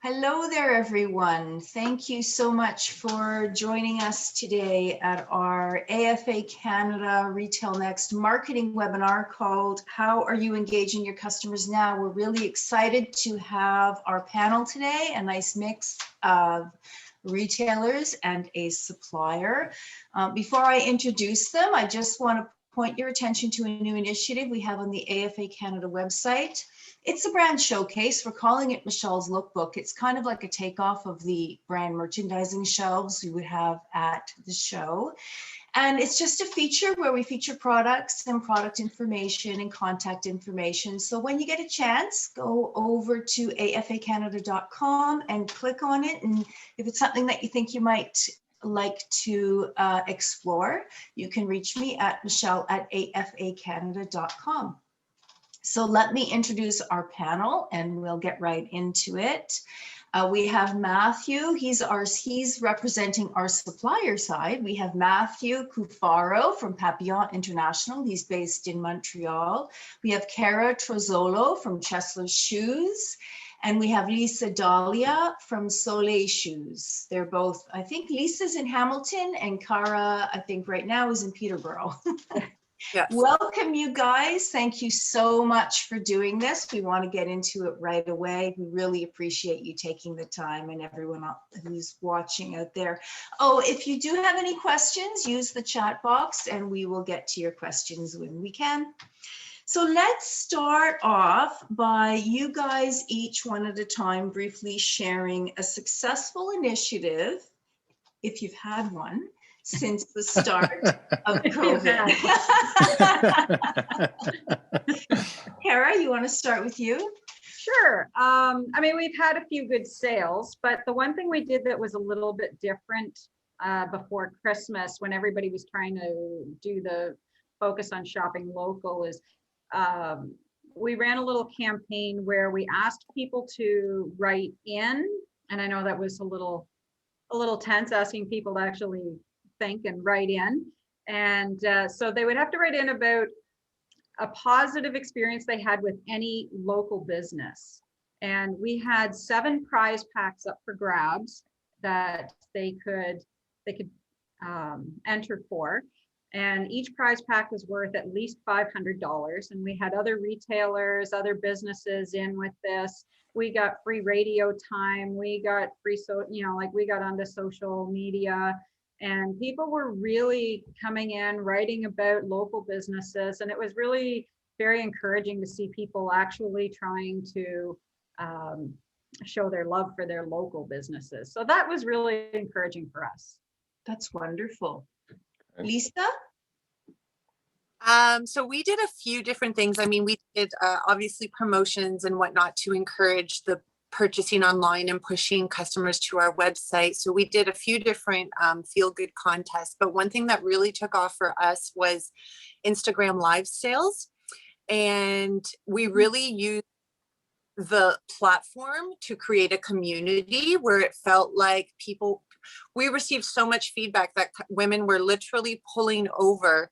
Hello there, everyone. Thank you so much for joining us today at our AFA Canada Retail Next marketing webinar called How Are You Engaging Your Customers Now? We're really excited to have our panel today, a nice mix of retailers and a supplier. Before I introduce them, I just want to point your attention to a new initiative we have on the AFA Canada website. It's a brand showcase. We're calling it Michelle's Lookbook. It's kind of like a takeoff of the brand merchandising shelves we would have at the show. And it's just a feature where we feature products and product information and contact information. So when you get a chance, go over to afacanada.com and click on it. And if it's something that you think you might like to explore, you can reach me at michelle@afacanada.com. So let me introduce our panel and we'll get right into it. We have Matthew, he's representing our supplier side. We have Matthew Cufaro from Papillon International. He's based in Montreal. We have Cara Trozzolo from Chesler's Shoes. And we have Lisa Dahlia from Soleil Shoes. They're both, I think Lisa's in Hamilton and Cara, I think right now is in Peterborough. Yes. Welcome, you guys. Thank you so much for doing this. We want to get into it right away. We really appreciate you taking the time and everyone who's watching out there. Oh, if you do have any questions, use the chat box and we will get to your questions when we can. So let's start off by you guys each one at a time briefly sharing a successful initiative, if you've had one, since the start of COVID. Cara, you want to start with you? Sure. I mean, we've had a few good sales, but the one thing we did that was a little bit different before Christmas, when everybody was trying to do the focus on shopping local, is we ran a little campaign where we asked people to write in, and I know that was a little tense, asking people to actually think and write in. And so they would have to write in about a positive experience they had with any local business. And we had 7 prize packs up for grabs that they could enter for. And each prize pack was worth at least $500. And we had other retailers, other businesses in with this. We got free radio time. We got free, we got onto social media. And people were really coming in, writing about local businesses. And it was really very encouraging to see people actually trying to show their love for their local businesses. So that was really encouraging for us. That's wonderful. Lisa? So we did a few different things. I mean, we did obviously promotions and whatnot to encourage the purchasing online and pushing customers to our website. So we did a few different feel-good contests, but one thing that really took off for us was Instagram live sales. And we really used the platform to create a community where it felt like we received so much feedback that women were literally pulling over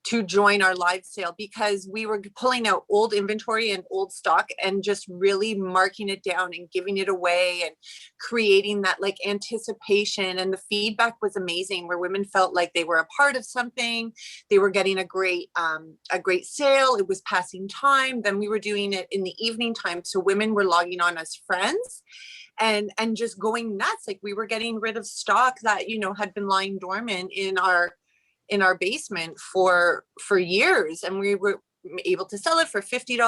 to join our live sale because we were pulling out old inventory and old stock and just really marking it down and giving it away and creating that like anticipation. And the feedback was amazing, where women felt like they were a part of something. They were getting a great sale. It was passing time. Then we were doing it in the evening time. So women were logging on as friends and just going nuts. Like we were getting rid of stock that, had been lying dormant in our basement for years, and we were able to sell it for $50,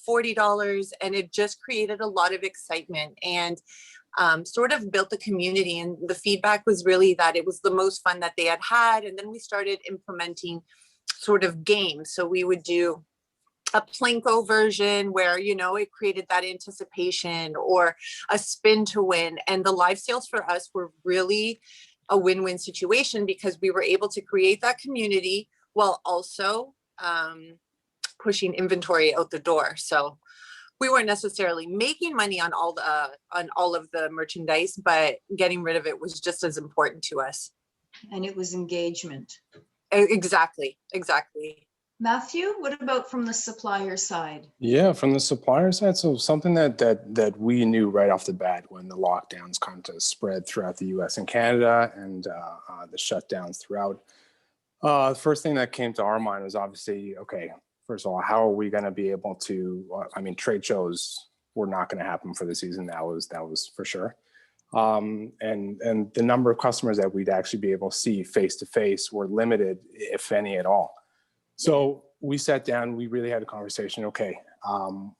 $40, and it just created a lot of excitement and sort of built the community. And the feedback was really that it was the most fun that they had. And then we started implementing sort of games. So we would do a Plinko version where, it created that anticipation, or a spin to win. And the live sales for us were really a win-win situation because we were able to create that community while also pushing inventory out the door. So we weren't necessarily making money on all of the merchandise, but getting rid of it was just as important to us. And it was engagement. Exactly. Matthew, what about from the supplier side? Yeah, from the supplier side, so something that we knew right off the bat when the lockdowns kind of spread throughout the U.S. and Canada, and the shutdowns throughout. The first thing that came to our mind was obviously, okay, first of all, how are we going to be able to? I mean, trade shows were not going to happen for the season. That was for sure. And the number of customers that we'd actually be able to see face to face were limited, if any at all. So we sat down, we really had a conversation. Okay,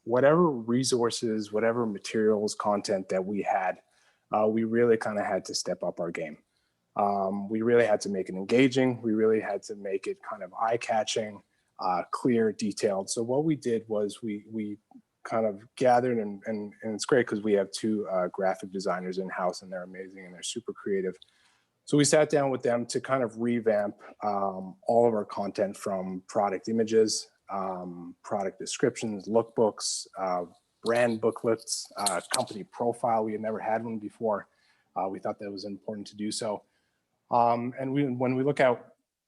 whatever resources, whatever materials, content that we had, we really kind of had to step up our game. We really had to make it engaging. We really had to make it kind of eye-catching, clear, detailed. So what we did was we kind of gathered, and it's great because we have two graphic designers in-house, and they're amazing and they're super creative. So we sat down with them to kind of revamp all of our content, from product images, product descriptions, lookbooks, brand booklets, company profile. We had never had one before. We thought that was important to do so. And when we look at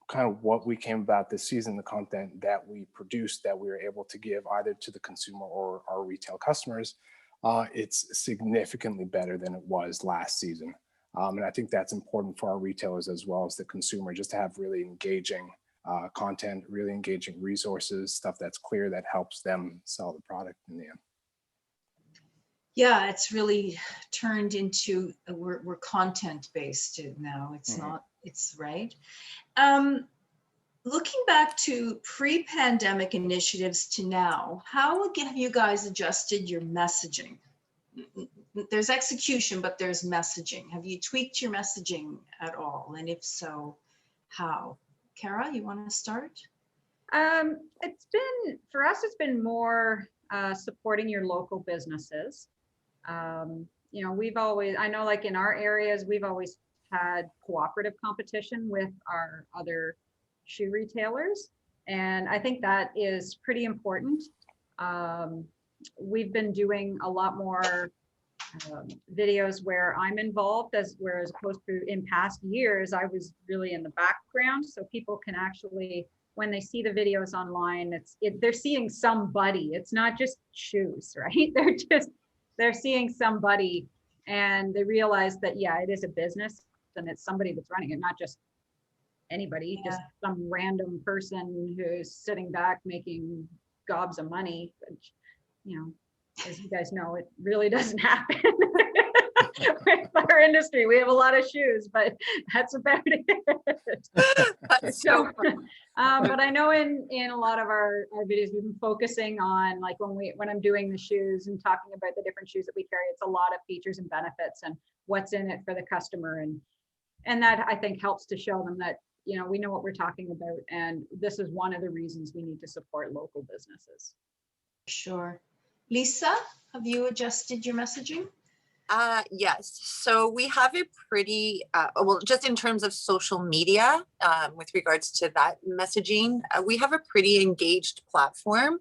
kind of what we came about this season, the content that we produced that we were able to give either to the consumer or our retail customers, it's significantly better than it was last season. And I think that's important for our retailers as well as the consumer, just to have really engaging content, really engaging resources, stuff that's clear that helps them sell the product in the end. Yeah, it's really turned into, we're content based now. It's not, it's right. Looking back to pre-pandemic initiatives to now, how have you guys adjusted your messaging? There's execution, but there's messaging. Have you tweaked your messaging at all? And if so, how? Kara, you want to start? It's been, for us, it's been more supporting your local businesses. You know, we've always, I know like in our areas, we've always had cooperative competition with our other shoe retailers. And I think that is pretty important. We've been doing a lot more videos where I'm involved, whereas opposed to in past years, I was really in the background. So people can actually, when they see the videos online, they're seeing somebody. It's not just shoes, right? They're seeing somebody, and they realize that, yeah, it is a business and it's somebody that's running it, not just anybody, just some random person who's sitting back making gobs of money, which, you know, as you guys know, it really doesn't happen with our industry. We have a lot of shoes, but that's about it. So, but I know in a lot of our videos, we've been focusing on, like when I'm doing the shoes and talking about the different shoes that we carry, it's a lot of features and benefits and what's in it for the customer. And that, I think, helps to show them that, you know, we know what we're talking about. And this is one of the reasons we need to support local businesses. Sure. Lisa, have you adjusted your messaging? Yes. So we have a pretty, well, just in terms of social media, with regards to that messaging, we have a pretty engaged platform.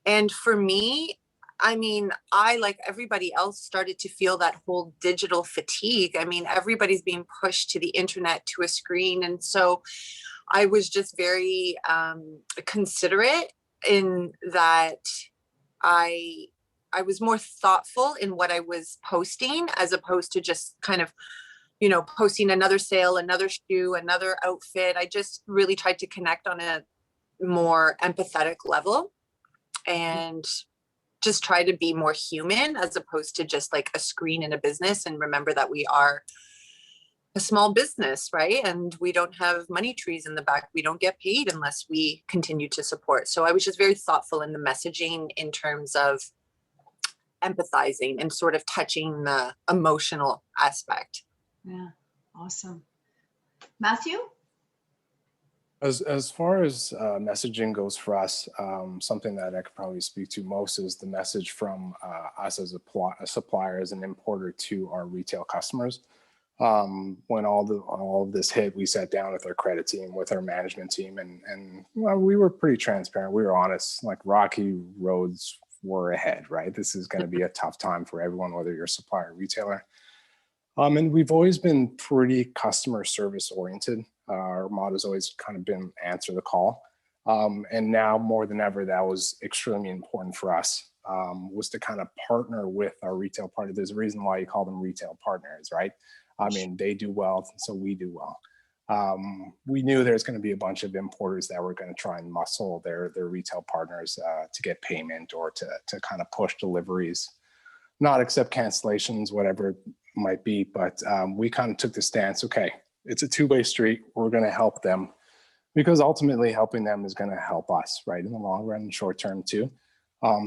And for me, I mean, I, like everybody else, started to feel that whole digital fatigue. I mean, everybody's being pushed to the internet, to a screen. And so I was just very considerate in that I was more thoughtful in what I was posting, as opposed to just kind of, you know, posting another sale, another shoe, another outfit. I just really tried to connect on a more empathetic level and just try to be more human, as opposed to just like a screen in a business. And remember that we are a small business, right? And we don't have money trees in the back. We don't get paid unless we continue to support. So I was just very thoughtful in the messaging in terms of empathizing and sort of touching the emotional aspect. Yeah, awesome. Matthew? As far as messaging goes for us, something that I could probably speak to most is the message from us as a supplier, as an importer to our retail customers. When all of this hit, we sat down with our credit team, with our management team, and well, we were pretty transparent. We were honest, like rocky roads were ahead, right? This is going to be a tough time for everyone, whether you're a supplier or retailer. And we've always been pretty customer service oriented. Our motto has always kind of been answer the call. And now more than ever, that was extremely important for us, was to kind of partner with our retail partners. There's a reason why you call them retail partners, right? I mean, they do well, so we do well. We knew there's going to be a bunch of importers that were going to try and muscle their retail partners to get payment or to kind of push deliveries, not accept cancellations, whatever it might be. But we kind of took the stance, okay, it's a two-way street. We're going to help them because ultimately helping them is going to help us, right, in the long run and short term too.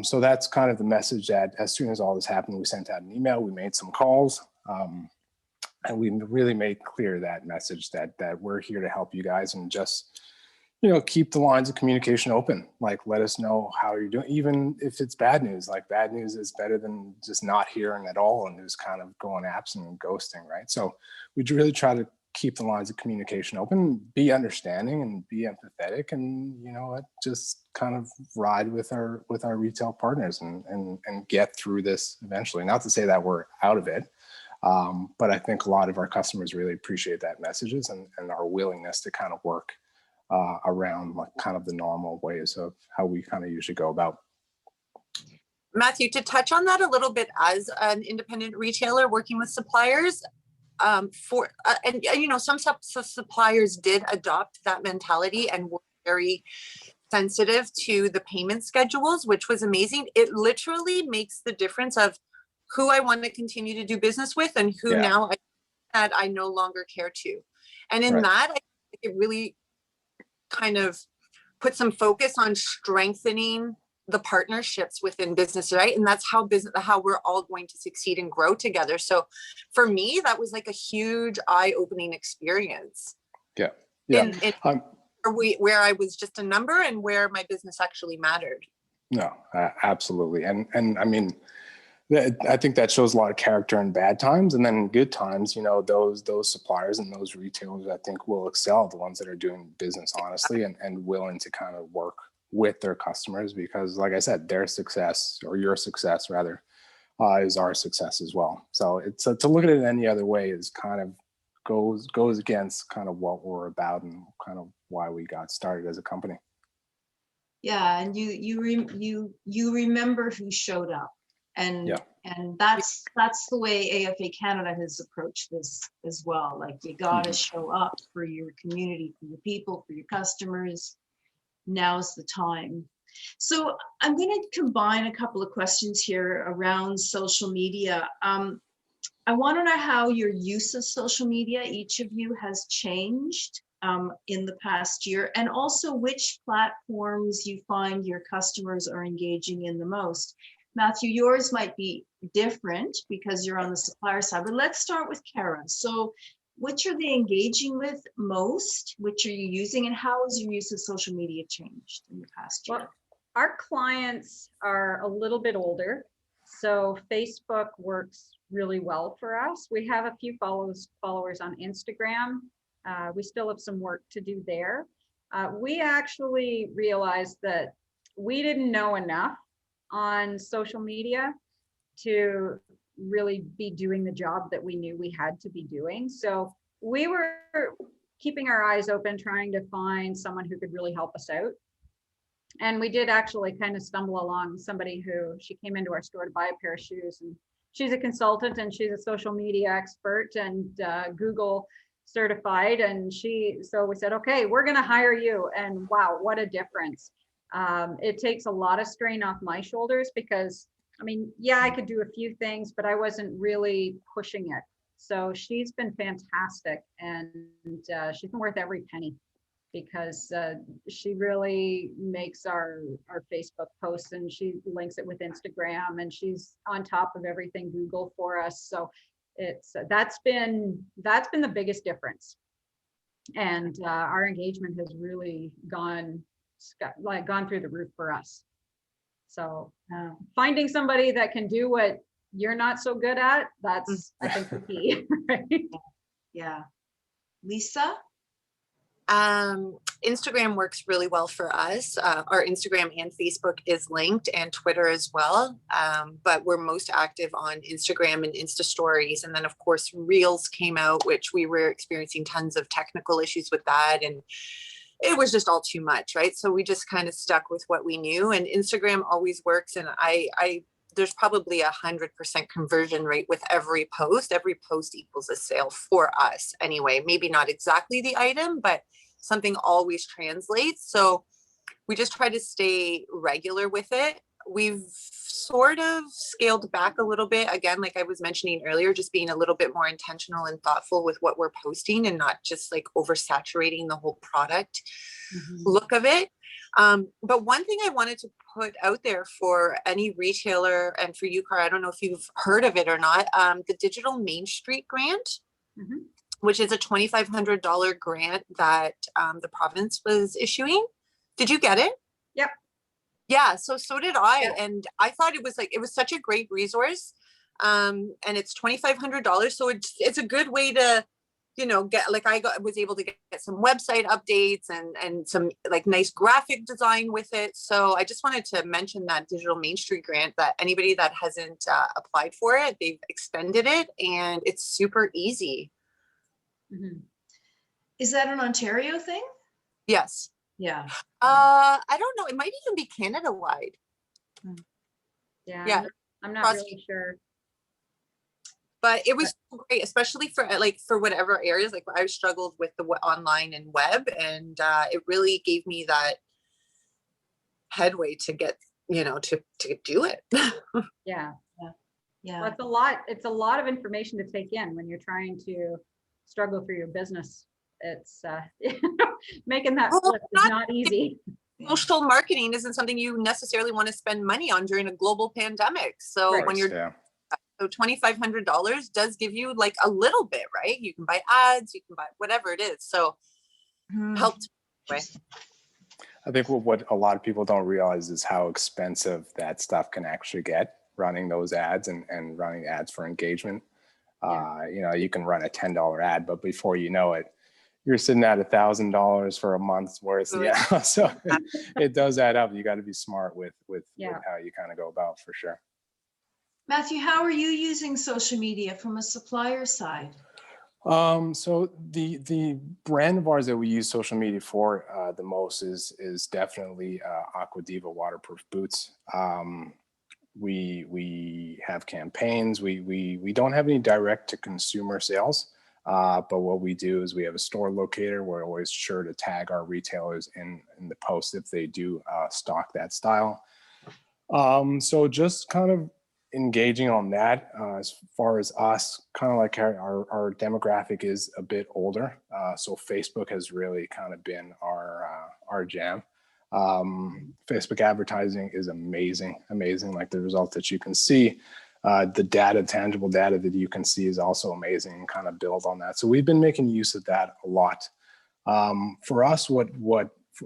So that's kind of the message that as soon as all this happened, we sent out an email, we made some calls. And we really made clear that message that we're here to help you guys and just, keep the lines of communication open. Like, let us know how you're doing, even if it's bad news. Like, bad news is better than just not hearing at all and just kind of going absent and ghosting, right? So we really try to keep the lines of communication open, be understanding and be empathetic, and just kind of ride with our retail partners and get through this eventually. Not to say that we're out of it. But I think a lot of our customers really appreciate that messages and our willingness to kind of work around like kind of the normal ways of how we kind of usually go about. Matthew, to touch on that a little bit, as an independent retailer working with suppliers, some suppliers did adopt that mentality and were very sensitive to the payment schedules, which was amazing. It literally makes the difference of who I want to continue to do business with and who now I no longer care to. And in that, I think it really kind of put some focus on strengthening the partnerships within business, right? And that's how we're all going to succeed and grow together. So for me, that was like a huge eye-opening experience. Yeah. Where I was just a number and where my business actually mattered. No, absolutely. And I mean, I think that shows a lot of character in bad times, and then in good times, those suppliers and those retailers, I think, will excel, the ones that are doing business honestly and willing to kind of work with their customers, because like I said, their success, or your success rather, is our success as well. So it's to look at it any other way is kind of goes against kind of what we're about and kind of why we got started as a company. Yeah, and you remember who showed up. And that's the way AFA Canada has approached this as well. Like, you got to show up for your community, for your people, for your customers. Now's the time. So I'm going to combine a couple of questions here around social media. I want to know how your use of social media, each of you, has changed in the past year, and also which platforms you find your customers are engaging in the most. Matthew, yours might be different because you're on the supplier side, but let's start with Kara. So which are they engaging with most? Which are you using, and how has your use of social media changed in the past year? Well, our clients are a little bit older, so Facebook works really well for us. We have a few followers on Instagram. We still have some work to do there. We actually realized that we didn't know enough on social media to really be doing the job that we knew we had to be doing. So we were keeping our eyes open, trying to find someone who could really help us out. And we did actually kind of stumble along she came into our store to buy a pair of shoes, and she's a consultant and she's a social media expert and Google certified. And so we said, okay, we're going to hire you. And wow, what a difference. It takes a lot of strain off my shoulders because, I mean, I could do a few things, but I wasn't really pushing it. So she's been fantastic, and she's been worth every penny because she really makes our Facebook posts, and she links it with Instagram, and she's on top of everything Google for us. So that's been the biggest difference. And our engagement has really gone through the roof for us. So finding somebody that can do what you're not so good at, that's I think the key. Right? Yeah. Lisa? Instagram works really well for us. Our Instagram and Facebook is linked, and Twitter as well. But we're most active on Instagram and Insta stories. And then of course, Reels came out, which we were experiencing tons of technical issues with that. And it was just all too much, right? So we just kind of stuck with what we knew, and Instagram always works. And I there's probably 100% conversion rate with every post. Every post equals a sale for us anyway. Maybe not exactly the item, but something always translates. So we just try to stay regular with it. We've sort of scaled back a little bit. Again, like I was mentioning earlier, just being a little bit more intentional and thoughtful with what we're posting and not just like oversaturating the whole product look of it. But one thing I wanted to put out there for any retailer and for you, Cara, I don't know if you've heard of it or not, the Digital Main Street Grant, which is a $2,500 grant that the province was issuing. Did you get it? Yep. Yeah, so did I. Yeah. And I thought it was such a great resource. And it's $2,500. So it's a good way to, you know, was able to get some website updates and some like nice graphic design with it. So I just wanted to mention that Digital Main Street Grant, that anybody that hasn't applied for it, they've extended it and it's super easy. Is that an Ontario thing? Yes. Yeah. I don't know. It might even be Canada wide. Yeah. I'm not really sure. But it was great, especially for whatever areas. Like I struggled with the online and web, and it really gave me that headway to get, you know, to do it. Yeah. Yeah. Well, it's a lot of information to take in when you're trying to struggle through your business. It's making that flip is not easy. Social marketing isn't something you necessarily want to spend money on during a global pandemic. So when you're so $2,500 does give you like a little bit, right? You can buy ads, you can buy whatever it is. So helped. Right? I think what a lot of people don't realize is how expensive that stuff can actually get, running those ads and running ads for engagement. You know, you can run a $10 ad, but before you know it, you're sitting at $1,000 for a month's worth. Yeah. So it does add up. You got to be smart with how you kind of go about, for sure. Matthew, how are you using social media from a supplier side? So the brand of ours that we use social media for the most is definitely Aqua Diva waterproof boots. We have campaigns. We don't have any direct to consumer sales, but what we do is we have a store locator. We're always sure to tag our retailers in the post if they do stock that style. So just kind of engaging on that. As far as us, kind of like our demographic is a bit older, so Facebook has really kind of been our jam. Facebook advertising is amazing, like the results that you can see. The data, tangible data that you can see is also amazing, and kind of build on that. So we've been making use of that a lot. For us, what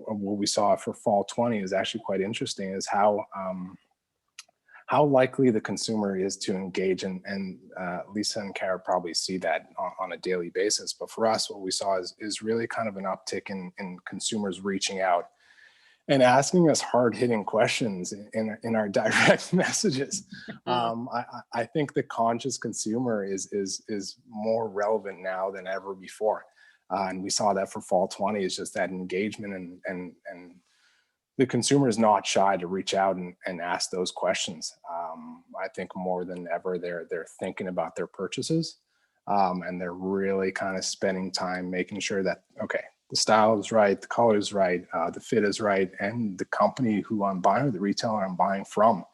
we saw for fall 20 is actually quite interesting, is how likely the consumer is to engage, and Lisa and Cara probably see that on a daily basis. But for us, what we saw is really kind of an uptick in consumers reaching out and asking us hard-hitting questions in our direct messages. I think the conscious consumer is more relevant now than ever before. And we saw that for fall 20, is just that engagement, and the consumer is not shy to reach out and ask those questions. I think more than ever, they're thinking about their purchases, and they're really kind of spending time making sure that, okay, the style is right, the color is right, the fit is right, and the company who I'm buying, or the retailer I'm buying from,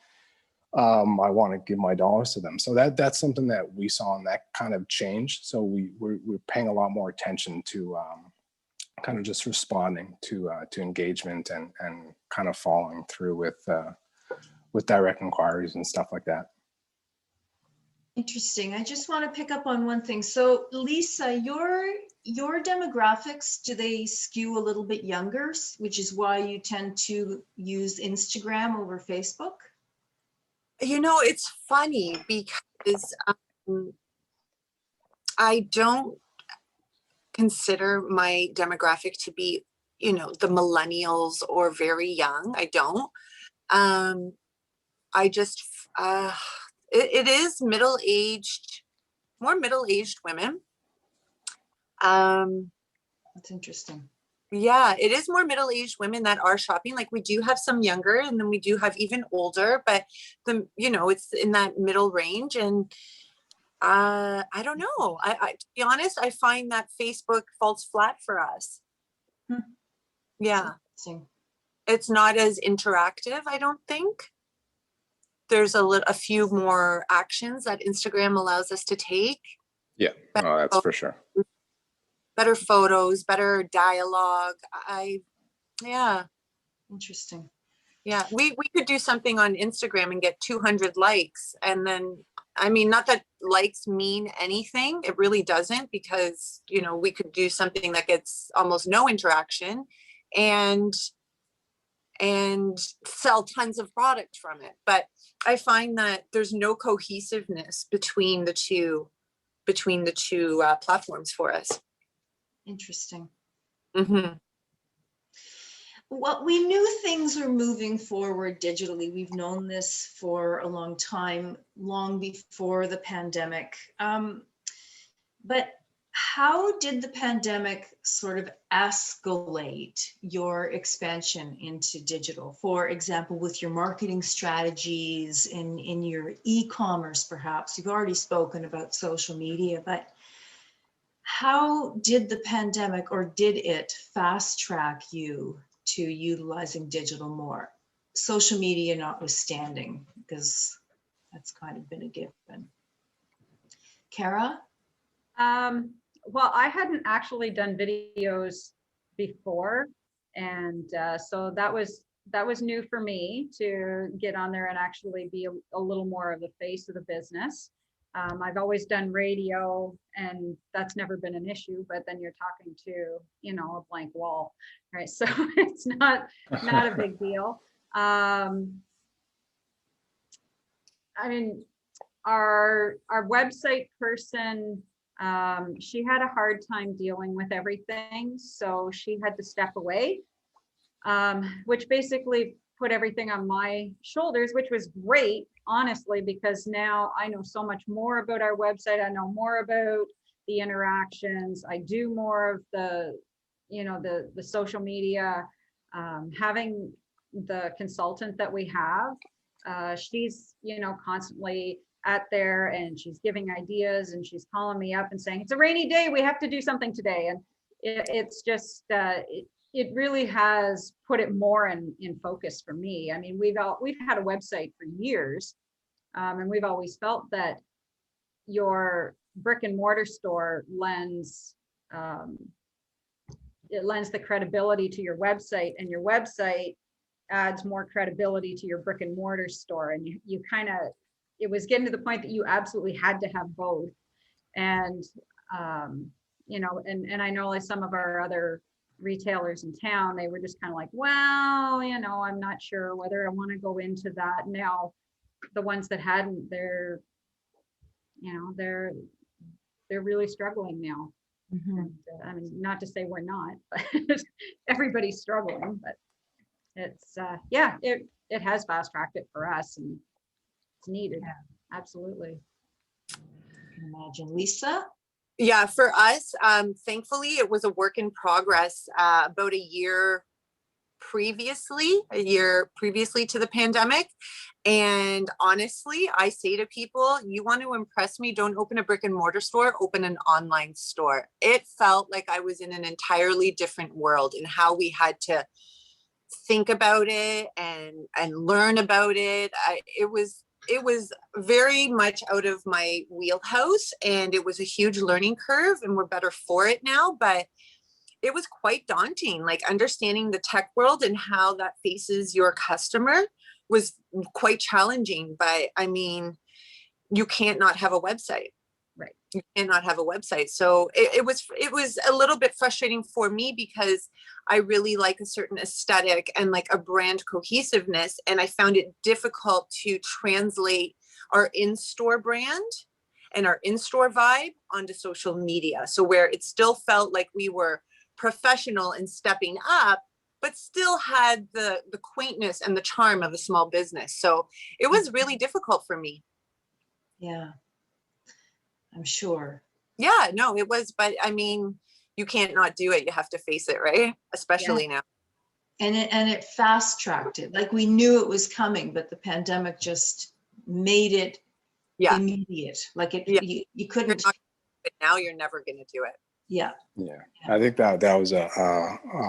I want to give my dollars to them. So that's something that we saw, and that kind of changed. So we're paying a lot more attention to kind of just responding to engagement and kind of following through with direct inquiries and stuff like that. Interesting. I just want to pick up on one thing. So Lisa, your demographics, do they skew a little bit younger, which is why you tend to use Instagram over Facebook? You know, it's funny because I don't consider my demographic to be, you know, the millennials or very young. I don't. I just, it is middle-aged, more middle-aged women. That's interesting. Yeah, it is more middle-aged women that are shopping. Like we do have some younger and then we do have even older, but it's in that middle range. And I don't know. To be honest, I find that Facebook falls flat for us. Hmm. Yeah. Interesting. It's not as interactive, I don't think. There's a few more actions that Instagram allows us to take. Yeah, no, that's for sure. Better photos, better dialogue. Yeah. Interesting. Yeah, we could do something on Instagram and get 200 likes. And then, I mean, not that likes mean anything. It really doesn't, because, we could do something that gets almost no interaction and sell tons of product from it. But I find that there's no cohesiveness between the two platforms for us. Interesting. Mm-hmm. Well, we knew things were moving forward digitally. We've known this for a long time, long before the pandemic. But how did the pandemic sort of escalate your expansion into digital? For example, with your marketing strategies in your e-commerce, perhaps. You've already spoken about social media, but how did the pandemic, or did it fast track you to utilizing digital more? Social media notwithstanding, because that's kind of been a given. Kara? Well, I hadn't actually done videos before, and so that was new for me to get on there and actually be a little more of the face of the business. I've always done radio, and that's never been an issue, but then you're talking to, a blank wall, right? So it's not a big deal. I mean, our website person, she had a hard time dealing with everything, so she had to step away, which basically put everything on my shoulders, which was great, honestly, because now I know so much more about our website. I know more about the interactions. I do more of the social media. Having the consultant that we have, she's constantly out there, and she's giving ideas, and she's calling me up and saying, it's a rainy day, we have to do something today. And it's just it really has put it more in focus for me. I mean, we've had a website for years, and we've always felt that your brick and mortar store lends the credibility to your website, and your website adds more credibility to your brick and mortar store. And you kind of, it was getting to the point that you absolutely had to have both. And and I know, like, some of our other retailers in town, they were just kind of like, well, I'm not sure whether I want to go into that. Now the ones that hadn't, they're really struggling now. Mm-hmm. And, I mean, not to say we're not, but everybody's struggling. But it's it has fast tracked it for us, and it's needed. Yeah. Absolutely. I can imagine. Lisa? Yeah, for us, thankfully, it was a work in progress. About a year previously to the pandemic. And honestly, I say to people, you want to impress me, don't open a brick and mortar store, open an online store. It felt like I was in an entirely different world in how we had to think about it and learn about it. It was very much out of my wheelhouse, and it was a huge learning curve, and we're better for it now. But it was quite daunting, like understanding the tech world and how that faces your customer was quite challenging. But I mean, you can't not have a website. Right. You cannot have a website. So it was a little bit frustrating for me, because I really like a certain aesthetic and like a brand cohesiveness. And I found it difficult to translate our in-store brand and our in-store vibe onto social media. So where it still felt like we were professional and stepping up, but still had the quaintness and the charm of a small business. So it was really difficult for me. Yeah, I'm sure. Yeah, no, it was. But I mean, you can't not do it. You have to face it, right? Especially now. And it fast tracked it. Like we knew it was coming, but the pandemic just made it immediate. Like you couldn't. But now you're never going to do it. Yeah. I think that was a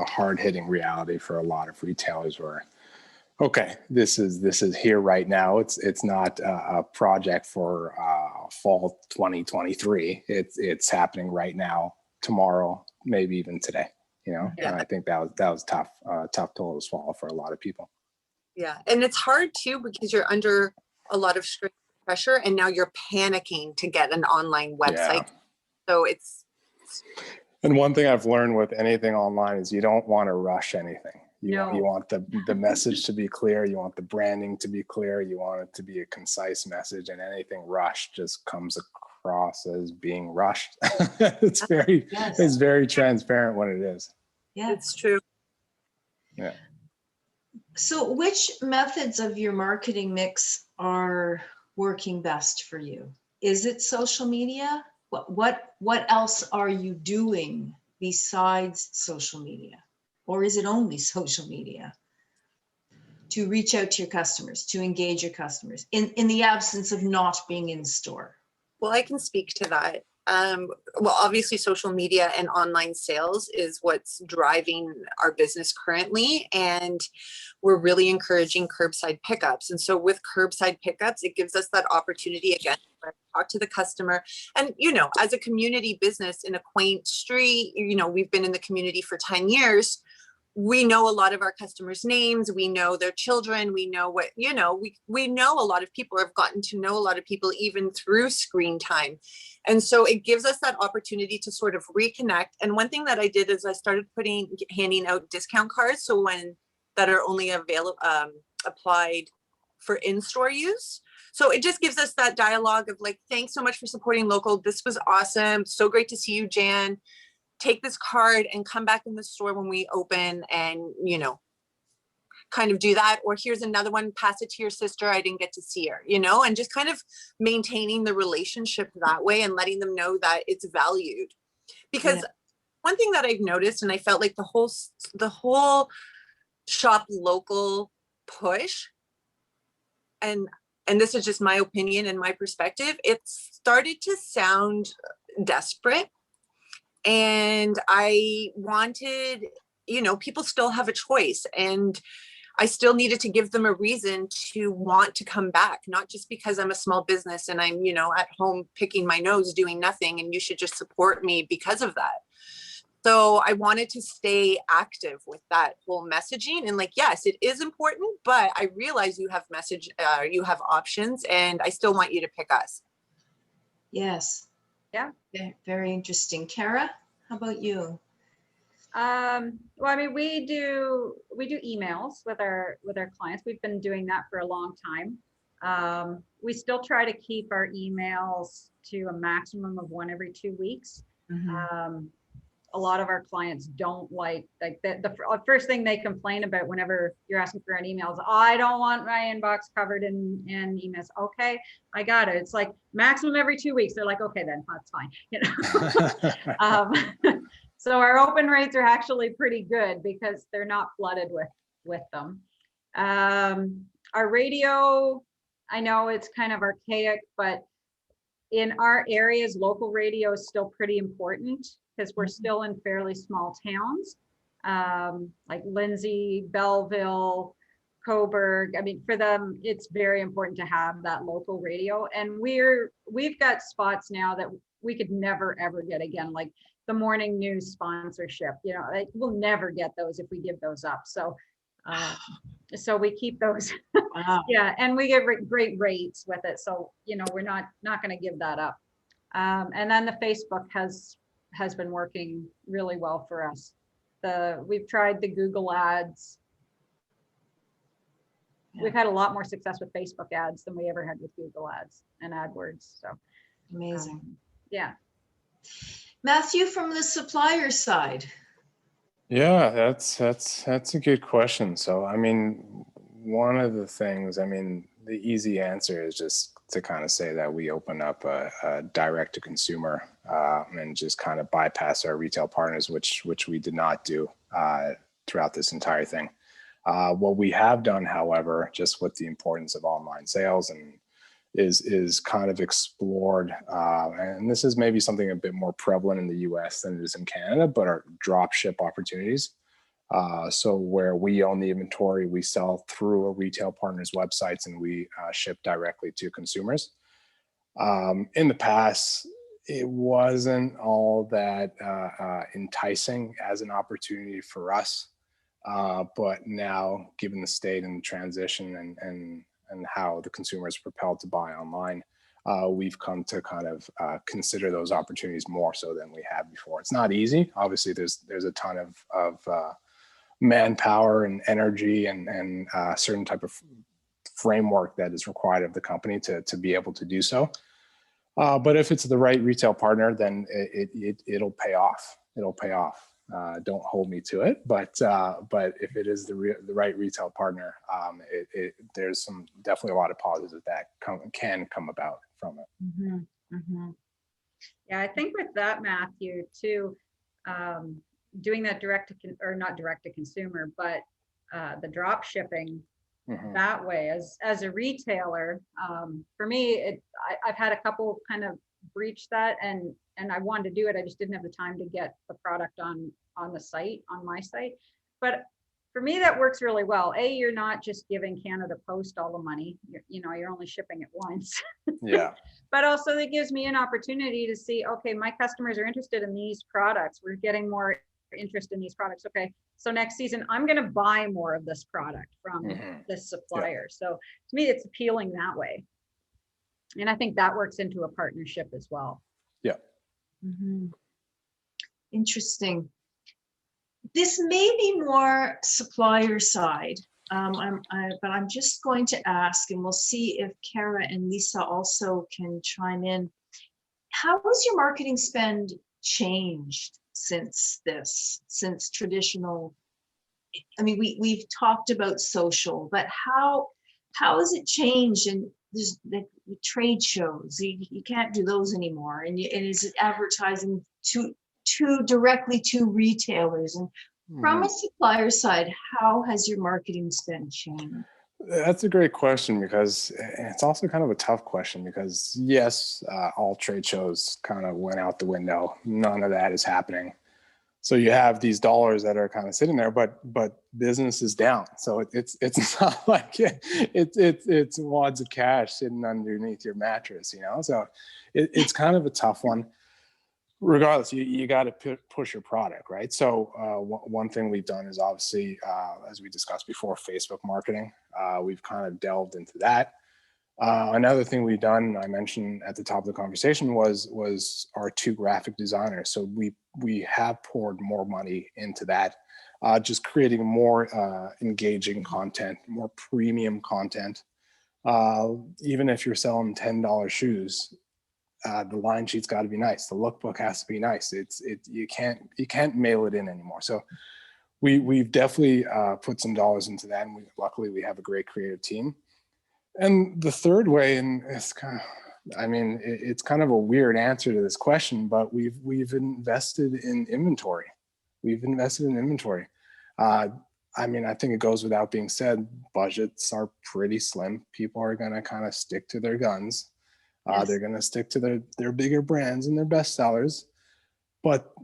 hard hitting reality for a lot of retailers where, okay, this is here right now. It's not a project for fall 2023. It's happening right now, tomorrow, maybe even today. And I think that was tough pill to swallow for a lot of people. Yeah, and it's hard too because you're under a lot of stress, pressure, and now you're panicking to get an online website. So it's. And one thing I've learned with anything online is you don't want to rush anything. You want the message to be clear. You want the branding to be clear. You want it to be a concise message, and anything rushed just comes across as being rushed. It's very transparent when it is. Yeah, it's true. Yeah. So which methods of your marketing mix are working best for you? Is it social media? What else are you doing besides social media? Or is it only social media to reach out to your customers, to engage your customers in the absence of not being in store? Well, I can speak to that. Well, obviously social media and online sales is what's driving our business currently. And we're really encouraging curbside pickups. And so with curbside pickups, it gives us that opportunity again to talk to the customer. And, as a community business in a quaint street, we've been in the community for 10 years. We know a lot of our customers' names. We know their children. We know we know a lot of people, have gotten to know a lot of people even through screen time. And so it gives us that opportunity to sort of reconnect. And one thing that I did is I started handing out discount cards. So that are only applied for in-store use. So it just gives us that dialogue of like, thanks so much for supporting local. This was awesome. So great to see you, Jan. Take this card and come back in the store when we open and, kind of do that. Or here's another one, pass it to your sister. I didn't get to see her, and just kind of maintaining the relationship that way and letting them know that it's valued. Because one thing that I've noticed, and I felt like the whole shop local push, and this is just my opinion and my perspective, it started to sound desperate. And I wanted, people still have a choice, and I still needed to give them a reason to want to come back, not just because I'm a small business and I'm, at home picking my nose doing nothing, and you should just support me because of that. So I wanted to stay active with that whole messaging and like, yes, it is important, but I realize you have options, and I still want you to pick us. Yes. Yeah. Very interesting. Kara, how about you? Well, I mean, we do emails with our clients. We've been doing that for a long time. We still try to keep our emails to a maximum of one every 2 weeks. Mm-hmm. A lot of our clients don't like the first thing they complain about whenever you're asking for an email is, I don't want my inbox covered in emails. Okay, I got it. It's like maximum every 2 weeks. They're like, okay, then that's fine. So our open rates are actually pretty good because they're not flooded with them. Our radio, I know it's kind of archaic, but in our areas, local radio is still pretty important because we're still in fairly small towns, like Lindsay, Belleville, Coburg. I mean, for them, it's very important to have that local radio. And we've got spots now that we could never, ever get again, like the morning news sponsorship. We'll never get those if we give those up. So we keep those. Wow. Yeah, and we get great rates with it. So, we're not going to give that up. And then the Facebook has been working really well for us. We've tried the Google ads. Yeah. We've had a lot more success with Facebook ads than we ever had with Google ads and AdWords. So Amazing. Yeah. Matthew, from the supplier side. Yeah, that's a good question. So, I mean, one of the things, the easy answer is just to kind of say that we open up a direct to consumer and just kind of bypass our retail partners, which we did not do throughout this entire thing. What we have done, however, just with the importance of online sales and is kind of explored, and this is maybe something a bit more prevalent in the US than it is in Canada, but our dropship opportunities. So where we own the inventory, we sell through a retail partner's websites and we ship directly to consumers. In the past, it wasn't all that enticing as an opportunity for us. But now, given the state and the transition and how the consumer is propelled to buy online, we've come to kind of consider those opportunities more so than we have before. It's not easy. Obviously, there's a ton of manpower and energy and certain type of framework that is required of the company to be able to do so. But if it's the right retail partner, then it'll pay off. It'll pay off. Don't hold me to it, but if it is the right retail partner, there's definitely a lot of positives that can come about from it. Mm-hmm, mm-hmm. Yeah, I think with that, Matthew, too, doing that not direct to consumer, but the drop shipping that way as a retailer, for me, I've had a couple kind of breach that, and I wanted to do it. I just didn't have the time to get the product on the site, on my site. But for me, that works really well. You're not just giving Canada Post all the money. You're only shipping it once. Yeah. But also it gives me an opportunity to see, okay, my customers are interested in these products. We're getting more interest in these products. Okay, so next season, I'm going to buy more of this product from this supplier. Yeah. So to me, it's appealing that way. And I think that works into a partnership as well. Yeah. Mm-hmm. Interesting. This may be more supplier side, but I'm just going to ask, and we'll see if Kara and Lisa also can chime in. How has your marketing spend changed since traditional? I mean, we've talked about social, but how has it changed? And there's the trade shows, you can't do those anymore, and is it advertising to directly to retailers? And from a supplier side, how has your marketing spend changed? That's a great question, because it's also kind of a tough question, because yes, all trade shows kind of went out the window. None of that is happening. So you have these dollars that are kind of sitting there, but business is down. So it's not like it's wads of cash sitting underneath your mattress, So it's kind of a tough one. Regardless, you got to push your product, right? So one thing we've done is obviously, as we discussed before, Facebook marketing. We've kind of delved into that. Another thing we've done, I mentioned at the top of the conversation, was our 2 graphic designers. So we have poured more money into that, just creating more engaging content, more premium content. Even if you're selling $10 shoes, the line sheet's got to be nice. The lookbook has to be nice. You can't mail it in anymore. So we've definitely put some dollars into that, and luckily we have a great creative team. And the third way, and it's it's kind of a weird answer to this question, but we've invested in inventory. I think it goes without being said, budgets are pretty slim. People are going to kind of stick to their guns. Yes. They're going to stick to their bigger brands and their best sellers. But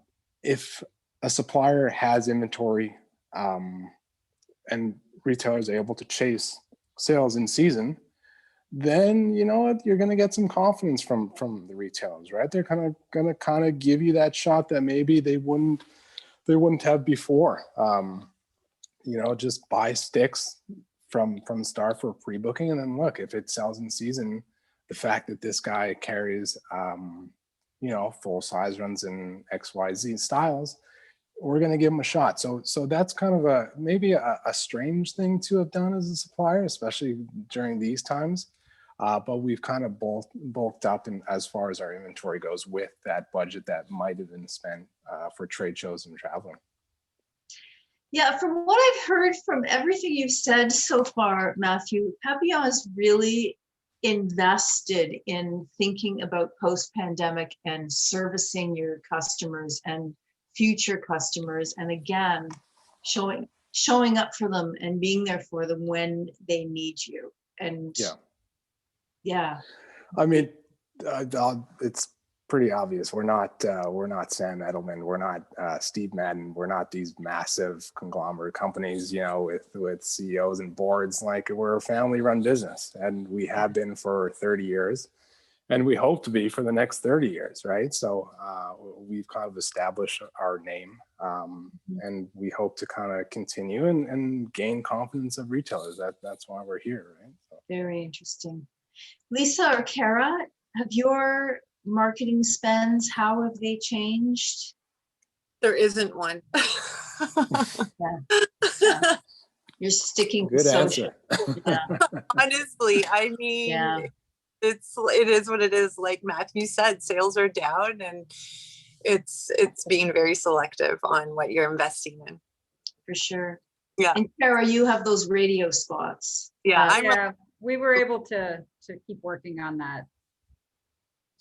if a supplier has inventory and retailers are able to chase sales in season, then you know what, you're going to get some confidence from the retailers, right? They're going to give you that shot that maybe they wouldn't have before. Just buy sticks from the start for pre-booking, and then look, if it sells in season, the fact that this guy carries full size, runs in XYZ styles, we're going to give him a shot. So that's kind of maybe a strange thing to have done as a supplier, especially during these times. But we've kind of bulked up in as far as our inventory goes with that budget that might have been spent for trade shows and traveling. Yeah, from what I've heard from everything you've said so far, Matthew, Papillon is really invested in thinking about post-pandemic and servicing your customers and future customers, and again, showing up for them and being there for them when they need you. And yeah. I mean, it's pretty obvious. We're not Sam Edelman. We're not Steve Madden. We're not these massive conglomerate companies, you know, with CEOs and boards. Like, we're a family-run business, and we have been for 30 years, and we hope to be for the next 30 years, right? So we've kind of established our name, and we hope to kind of continue and gain confidence of retailers. That's why we're here, right? So. Very interesting. Lisa or Kara, have your marketing spends, how have they changed? There isn't one. Yeah. You're sticking Good to social. answer. Yeah. Honestly, I mean, Yeah. it is what it is. Like Matthew said, sales are down, and it's being very selective on what you're investing in. For sure. Yeah. And Kara, you have those radio spots. Yeah, Yeah, we were able to keep working on that.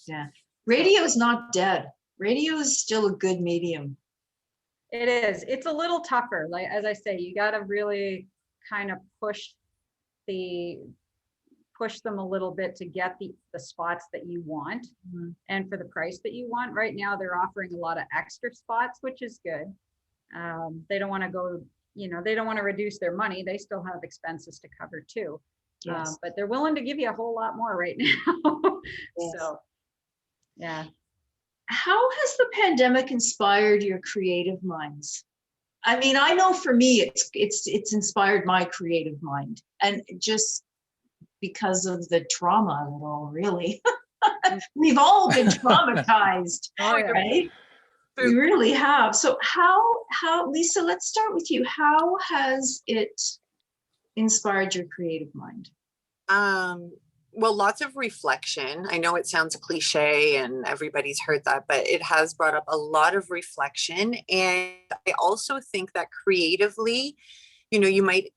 Yeah. Radio is not dead. Radio is still a good medium. It is. It's a little tougher. Like, as I say, you got to really kind of push them a little bit to get the spots that you want, and for the price that you want. Right now, they're offering a lot of extra spots, which is good. They don't want to go, they don't want to reduce their money. They still have expenses to cover too. Yes. But they're willing to give you a whole lot more right now. Yes. So, yeah. How has the pandemic inspired your creative minds? I mean, I know for me, it's inspired my creative mind, and just because of the trauma of it all, really. We've all been traumatized, Oh, yeah. right? We really have. So how, Lisa, let's start with you. How has it inspired your creative mind? Well, lots of reflection. I know it sounds cliche and everybody's heard that, but it has brought up a lot of reflection. And I also think that creatively, you might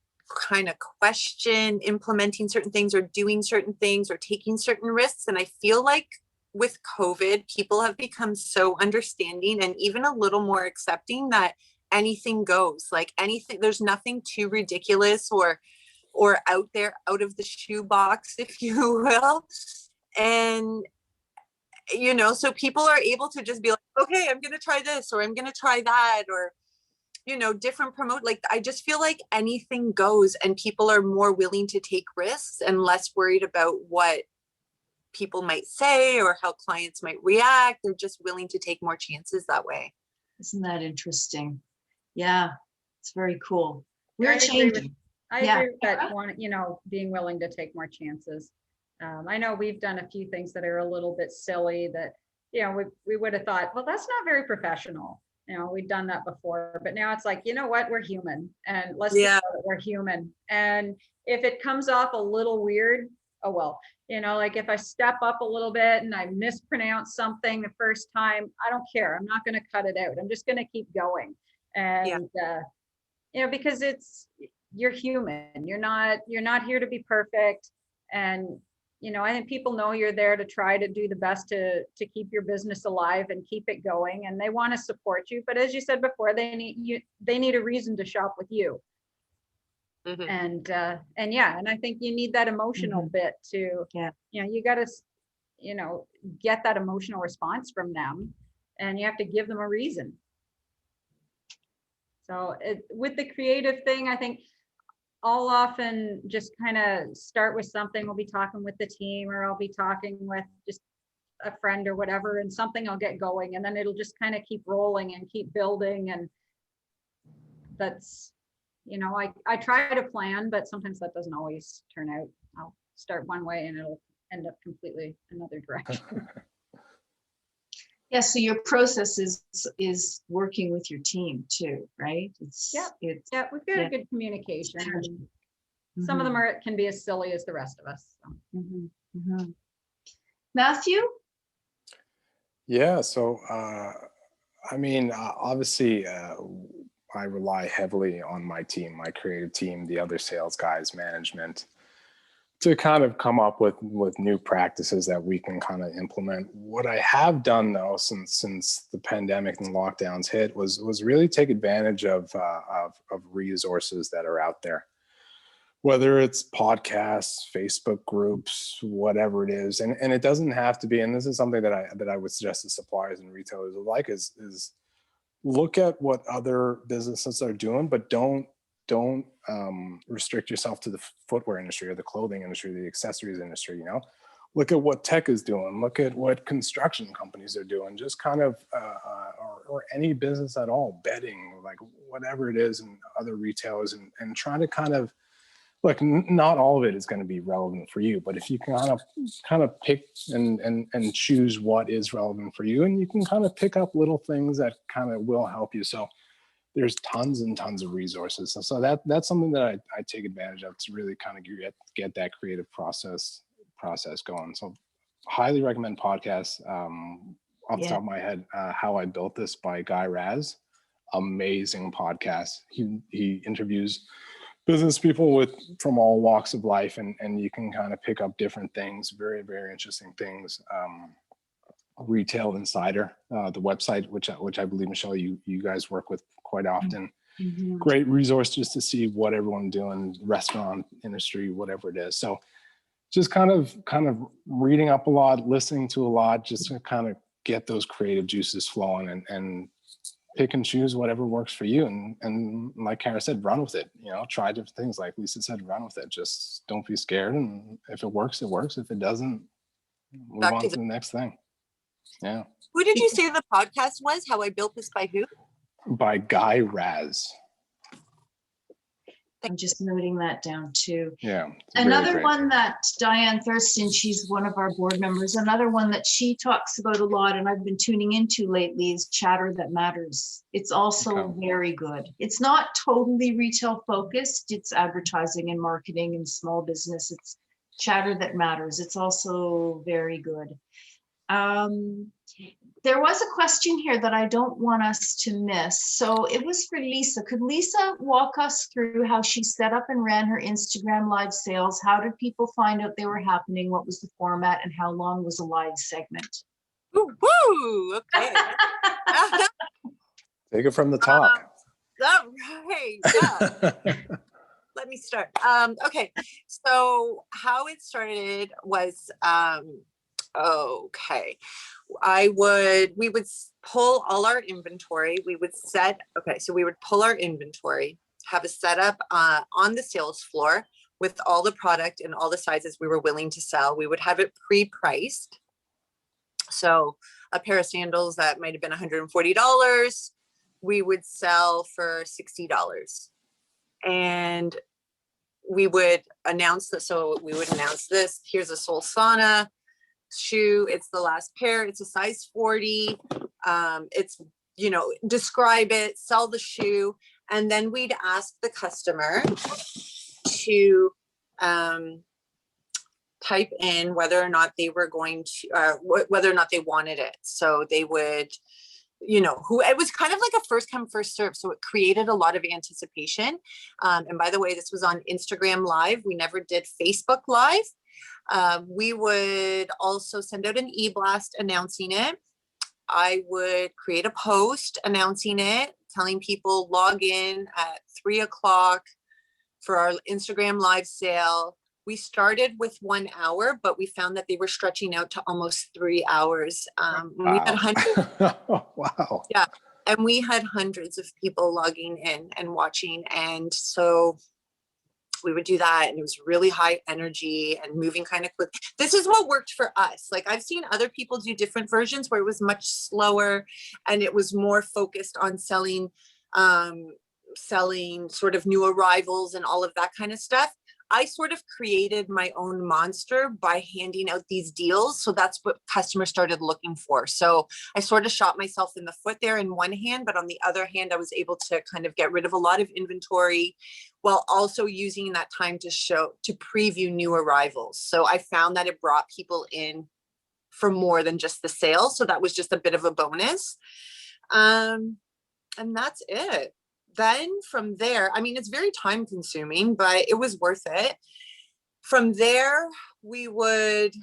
kind of question implementing certain things or doing certain things or taking certain risks. And I feel like with COVID, people have become so understanding and even a little more accepting that anything goes. Like anything, there's nothing too ridiculous or out there, out of the shoebox, if you will. And, so people are able to just be like, okay, I'm going to try this, or I'm going to try that, or, different promote. Like, I just feel like anything goes, and people are more willing to take risks and less worried about what people might say or how clients might react. They're just willing to take more chances that way. Isn't that interesting? Yeah, it's very cool. I We're agree changing. I Yeah. agree with that one, being willing to take more chances. I know we've done a few things that are a little bit silly that, we would have thought, well, that's not very professional. We've done that before, but now it's like, you know what, we're human, and let's just know that we're human. And if it comes off a little weird, oh, well, like if I step up a little bit and I mispronounce something the first time, I don't care. I'm not going to cut it out. I'm just going to keep going. And, because you're human. You're not here to be perfect. And, I think people know you're there to try to do the best to keep your business alive and keep it going. And they want to support you. But as you said before, they need a reason to shop with you. Mm-hmm. And I think you need that emotional bit to, you got to, get that emotional response from them, and you have to give them a reason. So with the creative thing, I think I'll often just kind of start with something. We'll be talking with the team, or I'll be talking with just a friend or whatever, and something I'll get going, and then it'll just kind of keep rolling and keep building. And that's, I try to plan, but sometimes that doesn't always turn out. I'll start one way and it'll end up completely another direction. Yeah, so your process is working with your team too, right? We've got a good communication. Some of them can be as silly as the rest of us. So. Matthew? Yeah, so obviously I rely heavily on my team, my creative team, the other sales guys, management. to kind of come up with new practices that we can kind of implement. What I have done though, since the pandemic and lockdowns hit, was really take advantage of resources that are out there, whether it's podcasts, Facebook groups, whatever it is. And it doesn't have to be, and this is something that I would suggest to suppliers and retailers alike, is look at what other businesses are doing, but don't restrict yourself to the footwear industry or the clothing industry, the accessories industry. Look at what tech is doing, look at what construction companies are doing, just kind of or any business at all, bedding, like whatever it is, and other retailers, and trying to kind of look. Not all of it is going to be relevant for you, but if you can kind of pick and choose what is relevant for you, and you can kind of pick up little things that kind of will help you. So there's tons and tons of resources. So that's something that I take advantage of to really kind of get that creative process going. So highly recommend podcasts. Off the top of my head, How I Built This by Guy Raz. Amazing podcast. He interviews business people from all walks of life, and you can kind of pick up different things, very, very interesting things. Retail Insider, the website, which I believe, Michelle, you guys work with quite often. Mm-hmm. Great resource just to see what everyone's doing, restaurant industry, whatever it is. So just kind of reading up a lot, listening to a lot, just to kind of get those creative juices flowing, and pick and choose whatever works for you. And like Kara said, run with it. Try different things. Like Lisa said, run with it. Just don't be scared. And if it works, it works. If it doesn't, move on to the next thing. Yeah. Who did you say the podcast was? How I Built This by who? By Guy Raz. I'm just noting that down too. Yeah. Another one that Diane Thurston, she's one of our board members, another one that she talks about a lot and I've been tuning into lately is Chatter That Matters. It's also very good. It's not totally retail focused. It's advertising and marketing and small business. It's Chatter That Matters. It's also very good. There was a question here that I don't want us to miss. So it was for Lisa. Could Lisa walk us through how she set up and ran her Instagram live sales? How did people find out they were happening? What was the format and how long was a live segment? Woo, woo, okay. Take it from the top. All right. Yeah. Let me start. Okay. So how it started was, okay. We would pull all our inventory. We would pull our inventory, have a setup on the sales floor with all the product and all the sizes we were willing to sell. We would have it pre-priced. So a pair of sandals that might've been $140, we would sell for $60. And we would announce that. So we would announce this, here's a Solsana shoe, it's the last pair, it's a size 40, it's, describe it, sell the shoe, and then we'd ask the customer to type in whether or not they were going to whether or not they wanted it. So they would, it was kind of like a first come first serve, so it created a lot of anticipation. And by the way, this was on Instagram Live. We never did Facebook Live. We would also send out an e-blast announcing it. I would create a post announcing it, telling people log in at 3:00 for our Instagram live sale. We started with 1 hour, but we found that they were stretching out to almost 3 hours. We had hundreds. Wow. Yeah. And we had hundreds of people logging in and watching. And so we would do that, and it was really high energy and moving kind of quick. This is what worked for us. Like I've seen other people do different versions where it was much slower and it was more focused on selling sort of new arrivals and all of that kind of stuff. I sort of created my own monster by handing out these deals. So that's what customers started looking for. So I sort of shot myself in the foot there in one hand, but on the other hand, I was able to kind of get rid of a lot of inventory while also using that time to preview new arrivals. So I found that it brought people in for more than just the sale. So that was just a bit of a bonus. And that's it. Then from there, I mean, it's very time consuming, but it was worth it. From there, we would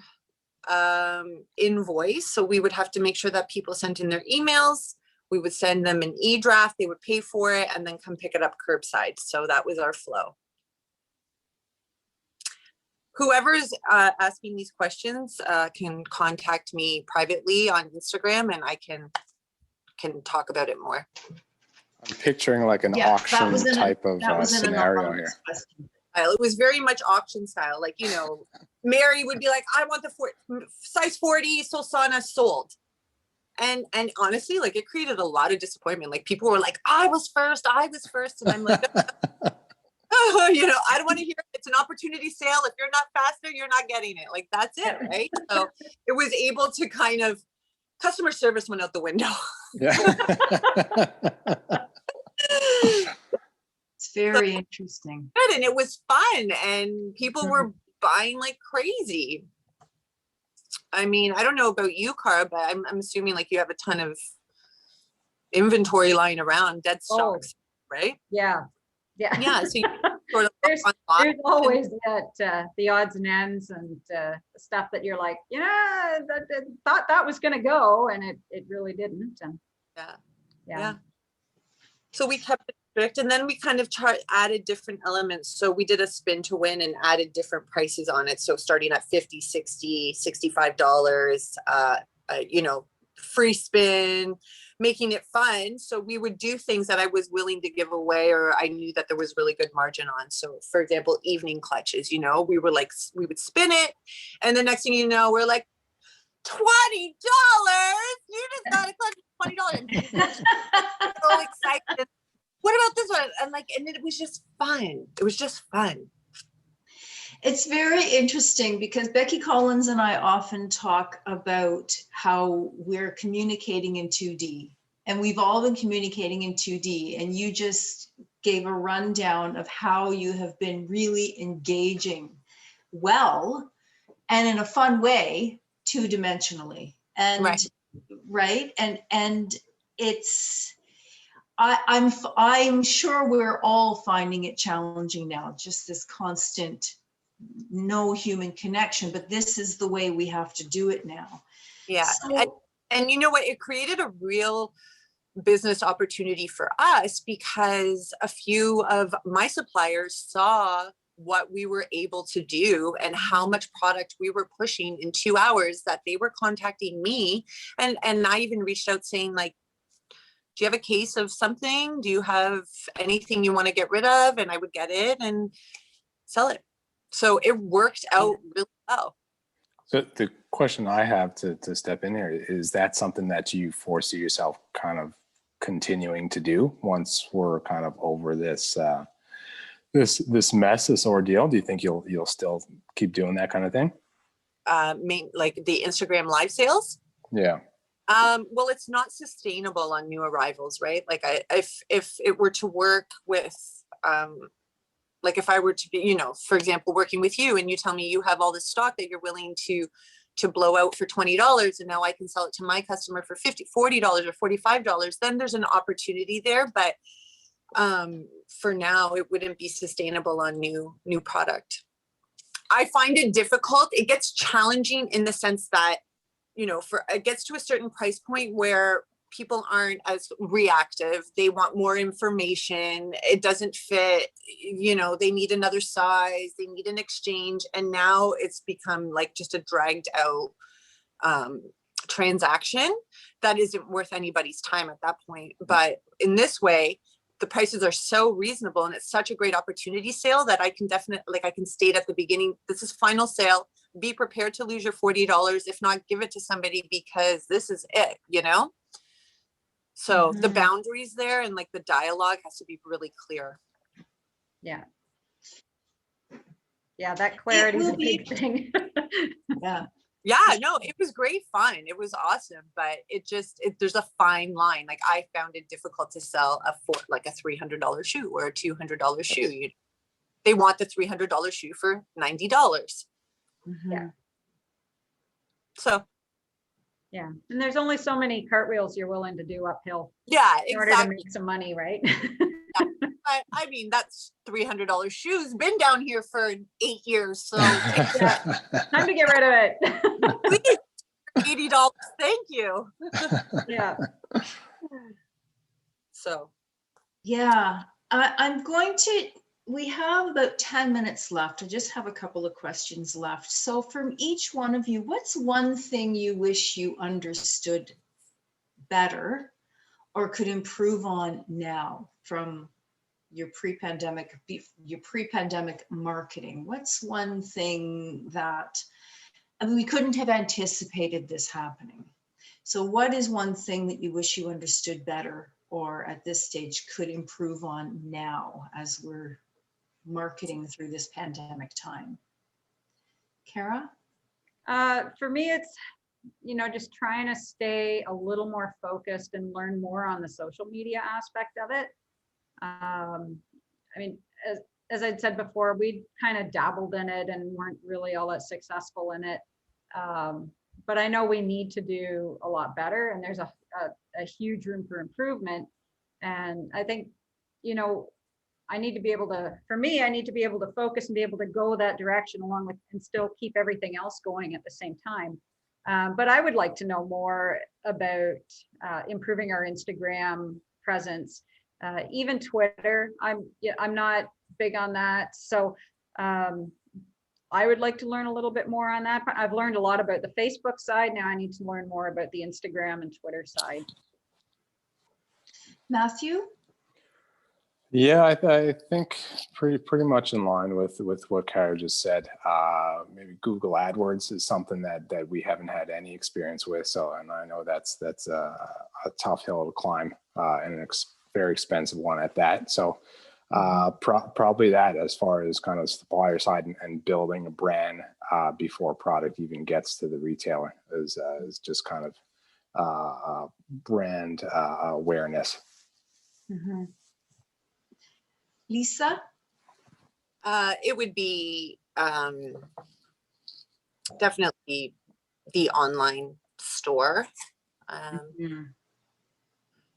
invoice. So we would have to make sure that people sent in their emails. We would send them an e-draft, they would pay for it, and then come pick it up curbside. So that was our flow. Whoever's asking these questions can contact me privately on Instagram, and I can talk about it more. I'm picturing like an Yeah, auction type of scenario here. It was very much auction style. Like, you know, Mary would be like, I want the size 40 Solsana sold. And honestly, like, it created a lot of disappointment. Like, people were like, I was first. And I'm like, oh, you know, I don't want to hear it. It's an opportunity sale. If you're not faster, you're not getting it. Like, that's it, right? So it was able to kind of, customer service went out the window. Yeah. It's very interesting. Good, and it was fun, and people were buying like crazy. I mean, I don't know about you, Cara, but I'm assuming like you have a ton of inventory lying around, dead stocks, right? Yeah. So you sort of there's always that the odds and ends and stuff that you're like, thought that was going to go, and it really didn't. And yeah. So we kept it strict, and then we kind of added different elements. So we did a spin to win and added different prices on it. So starting at $50, $60, $65, you know, free spin, making it fun. So we would do things that I was willing to give away, or I knew that there was really good margin on. So for example, evening clutches, you know, we would spin it, and the next thing you know, we're like, $20, you just got a clutch for $20. So excited. What about this one? And it was just fun. It was just fun. It's very interesting because Becky Collins and I often talk about how we're communicating in 2D, and we've all been communicating in 2D, and you just gave a rundown of how you have been really engaging well and in a fun way, two-dimensionally. And right. And it's, I'm sure we're all finding it challenging now, just this constant no human connection, but this is the way we have to do it now. Yeah. So, and you know what? It created a real business opportunity for us because a few of my suppliers saw what we were able to do and how much product we were pushing in 2 hours, that they were contacting me. And I even reached out saying, like, do you have a case of something? Do you have anything you want to get rid of? And I would get it and sell it. So it worked out really well. So the question I have to step in here, is that something that you foresee yourself kind of continuing to do once we're kind of over this this mess, this ordeal? Do you think you'll still keep doing that kind of thing? Like the Instagram live sales? Yeah. Well, it's not sustainable on new arrivals, right? Like if it were to work with, like if I were to be, you know, for example, working with you and you tell me you have all this stock that you're willing to blow out for $20, and now I can sell it to my customer for $40 or $45, then there's an opportunity there. But for now, it wouldn't be sustainable on new product. I find it difficult. It gets challenging in the sense that, you know, it gets to a certain price point where people aren't as reactive. They want more information. It doesn't fit, you know, they need another size, they need an exchange. And now it's become like just a dragged out transaction that isn't worth anybody's time at that point. But in this way, the prices are so reasonable and it's such a great opportunity sale that I can definitely, like I can state at the beginning, this is final sale. Be prepared to lose your $40. If not, give it to somebody because this is it, you know? So the boundaries there and like the dialogue has to be really clear. Yeah. Yeah, that clarity is a big thing. Yeah, no, it was great fun. It was awesome, but there's a fine line. Like I found it difficult to sell like a $300 shoe or a $200 shoe. They want the $300 shoe for $90. Yeah. So. Yeah, and there's only so many cartwheels you're willing to do uphill. Yeah, in order to make some money, right? I mean, that's $300 shoes, been down here for 8 years, so take Yeah. Time to get rid of it. please, $80, thank you. Yeah. So, Yeah, I'm going to, we have about 10 minutes left. I just have a couple of questions left. So from each one of you, what's one thing you wish you understood better or could improve on now from your pre-pandemic marketing? What's one thing that, I mean, we couldn't have anticipated this happening. So what is one thing that you wish you understood better or at this stage could improve on now as we're marketing through this pandemic time? Kara? For me, it's, just trying to stay a little more focused and learn more on the social media aspect of it. I mean, as I'd said before, we kind of dabbled in it and weren't really all that successful in it. But I know we need to do a lot better, and there's a huge room for improvement. And I think, I need to be able to, for me, I need to be able to focus and be able to go that direction along with, and still keep everything else going at the same time. But I would like to know more about improving our Instagram presence, even Twitter. I'm not big on that. So I would like to learn a little bit more on that. I've learned a lot about the Facebook side. Now I need to learn more about the Instagram and Twitter side. Matthew? Yeah, I think pretty much in line with what Kara just said. Maybe Google AdWords is something that we haven't had any experience with. So, and I know that's a tough hill to climb and an very expensive one at that. So, probably that as far as kind of supplier side and building a brand before product even gets to the retailer is just kind of brand awareness. Mm-hmm. Lisa? it would be definitely the online store.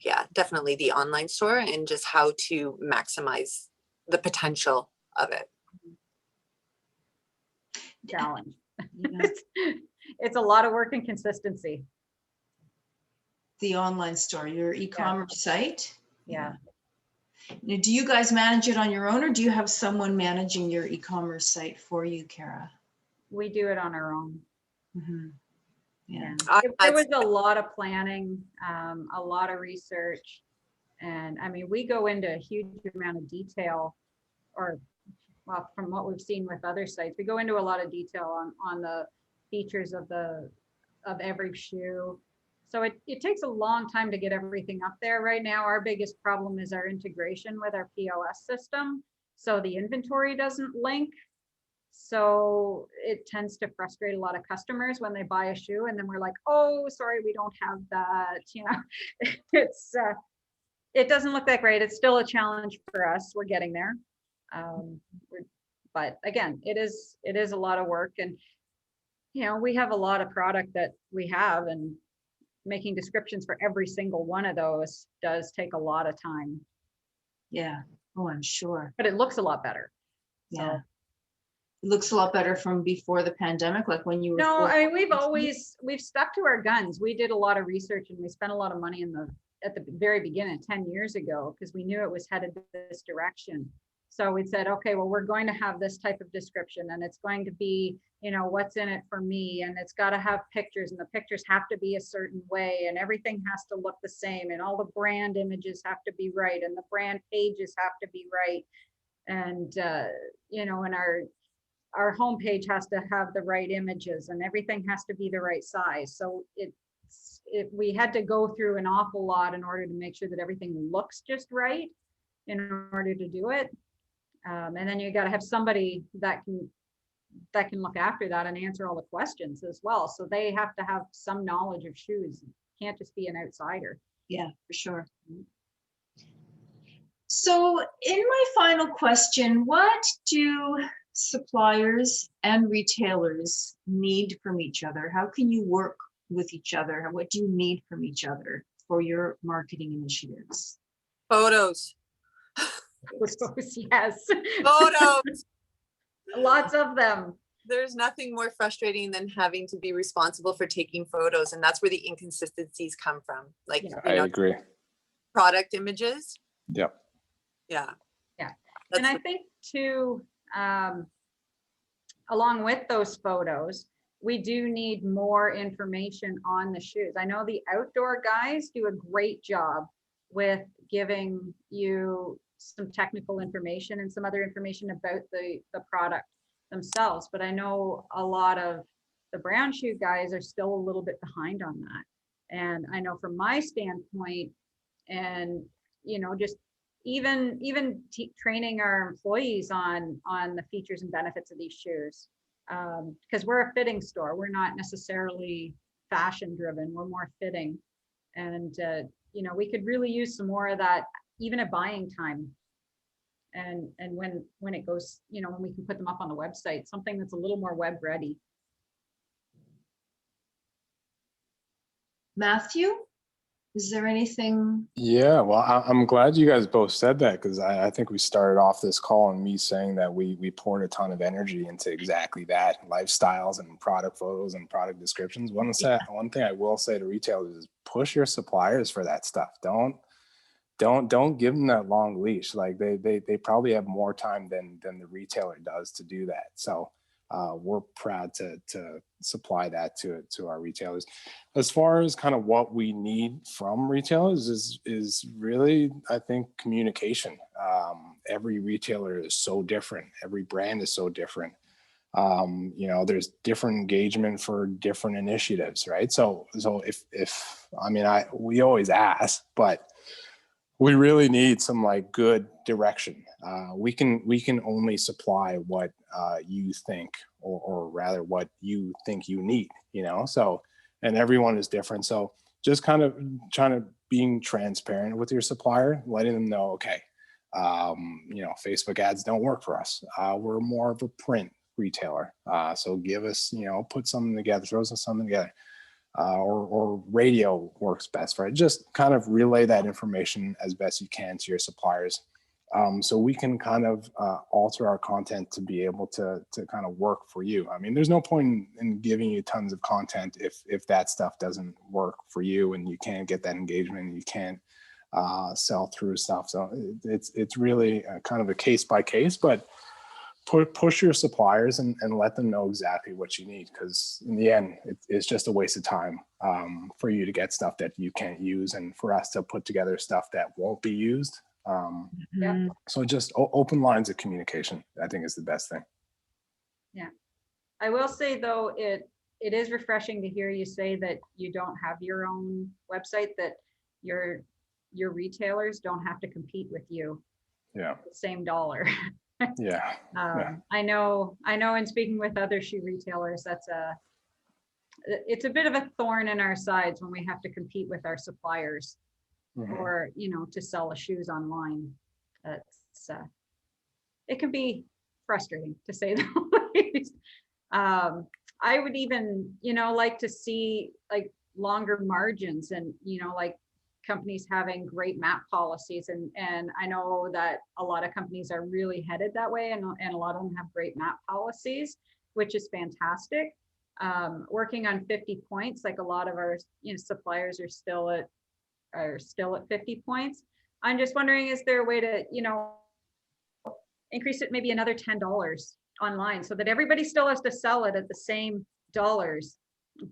Yeah, definitely the online store, and just how to maximize the potential of it. Challenge. Yeah. It's a lot of work and consistency. The online store, your e-commerce site? Yeah. Now, do you guys manage it on your own, or do you have someone managing your e-commerce site for you, Kara? We do it on our own. Mm-hmm. Yeah. There was a lot of planning, a lot of research. And I mean, we go into a huge amount of detail, or well, from what we've seen with other sites, we go into a lot of detail on the features of every shoe. So it takes a long time to get everything up there. Right now, our biggest problem is our integration with our POS system. So the inventory doesn't link. So it tends to frustrate a lot of customers when they buy a shoe and then we're like, oh, sorry, we don't have that. It doesn't look that great. It's still a challenge for us. We're getting there. But again, it is a lot of work, and we have a lot of product that we have, and making descriptions for every single one of those does take a lot of time. Yeah. Oh, I'm sure. But it looks a lot better. Yeah. So. It looks a lot better from before the pandemic, like when you were. No, I mean, we've stuck to our guns. We did a lot of research and we spent a lot of money at the very beginning, 10 years ago, because we knew it was headed this direction. So we said, okay, well, we're going to have this type of description, and it's going to be, what's in it for me, and it's got to have pictures, and the pictures have to be a certain way, and everything has to look the same, and all the brand images have to be right, and the brand pages have to be right. And, and our homepage has to have the right images, and everything has to be the right size. So we had to go through an awful lot in order to make sure that everything looks just right in order to do it. And then you got to have somebody that can look after that and answer all the questions as well. So they have to have some knowledge of shoes. Can't just be an outsider. Yeah, for sure. So in my final question, what do suppliers and retailers need from each other? How can you work with each other? What do you need from each other for your marketing initiatives? Photos. Photos, yes. Photos. Lots of them. There's nothing more frustrating than having to be responsible for taking photos, and that's where the inconsistencies come from. Like, Yeah. I agree. product images. Yep. Yeah. Yeah. That's And I think too, along with those photos, we do need more information on the shoes. I know the outdoor guys do a great job with giving you some technical information and some other information about the product themselves, but I know a lot of the brown shoe guys are still a little bit behind on that. And I know from my standpoint, and just even training our employees on the features and benefits of these shoes, because we're a fitting store. We're not necessarily fashion driven. We're more fitting, and we could really use some more of that, even at buying time. And when it goes, when we can put them up on the website, something that's a little more web ready. Matthew, is there anything? Yeah, well, I'm glad you guys both said that, because I think we started off this call and me saying that we poured a ton of energy into exactly that, lifestyles and product photos and product descriptions. One thing I will say to retailers is push your suppliers for that stuff. Don't give them that long leash. Like they probably have more time than the retailer does to do that. So we're proud to supply that to our retailers. As far as kind of what we need from retailers is really, I think, communication. Every retailer is so different. Every brand is so different. There's different engagement for different initiatives, right? So we always ask, but we really need some like good direction. We can only supply what you think, or rather what you think you need, so, and everyone is different. So just kind of trying to being transparent with your supplier, letting them know, okay, Facebook ads don't work for us. We're more of a print retailer. So give us, put something together, throw something together. Or radio works best, right? Just kind of relay that information as best you can to your suppliers, so we can kind of alter our content to be able to kind of work for you. I mean, there's no point in giving you tons of content if that stuff doesn't work for you and you can't get that engagement, you can't sell through stuff. So it's really kind of a case by case, but push your suppliers and let them know exactly what you need, because in the end it's just a waste of time for you to get stuff that you can't use and for us to put together stuff that won't be used. So just open lines of communication, I think, is the best thing. Yeah, I will say though, it is refreshing to hear you say that you don't have your own website, that your retailers don't have to compete with you. Yeah, the same dollar. Yeah. I know in speaking with other shoe retailers, it's a bit of a thorn in our sides when we have to compete with our suppliers, or to sell the shoes online. It can be frustrating, to say the least. I would even like to see like longer margins, and like companies having great map policies, and I know that a lot of companies are really headed that way, and a lot of them have great map policies, which is fantastic. Working on 50 points, like a lot of our suppliers are still at 50 points. I'm just wondering, is there a way to increase it maybe another $10 online, so that everybody still has to sell it at the same dollars,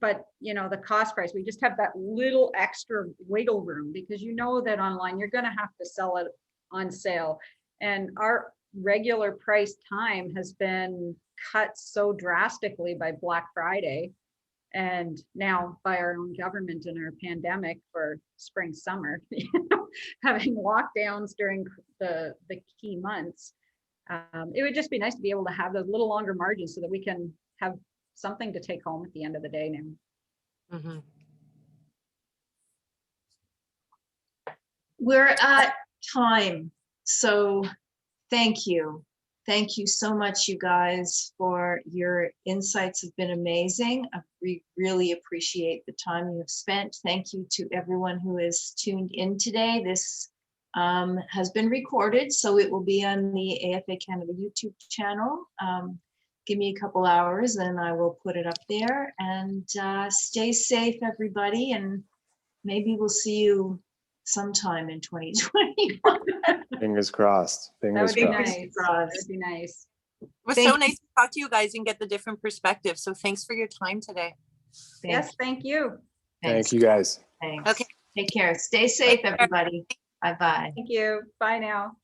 but the cost price, we just have that little extra wiggle room, because that online you're going to have to sell it on sale, and our regular price time has been cut so drastically by Black Friday, and now by our own government and our pandemic for spring summer, having lockdowns during the key months. It would just be nice to be able to have those little longer margins, so that we can have something to take home at the end of the day now. We're at time, so thank you. Thank you so much, you guys, for your insights have been amazing. We really appreciate the time you have spent. Thank you to everyone who has tuned in today. This has been recorded, so it will be on the AFA Canada YouTube channel. Give me a couple hours and I will put it up there. And stay safe, everybody, and maybe we'll see you sometime in 2021. Fingers crossed. That Fingers would be crossed. nice. That would be nice. It was Thank so you. nice to talk to you guys and get the different perspectives. So thanks for your time today. Yes, thank you. Thank you guys. Thanks. Okay. Take care. Stay safe, Take care. everybody. Bye-bye. Thank you. Bye now.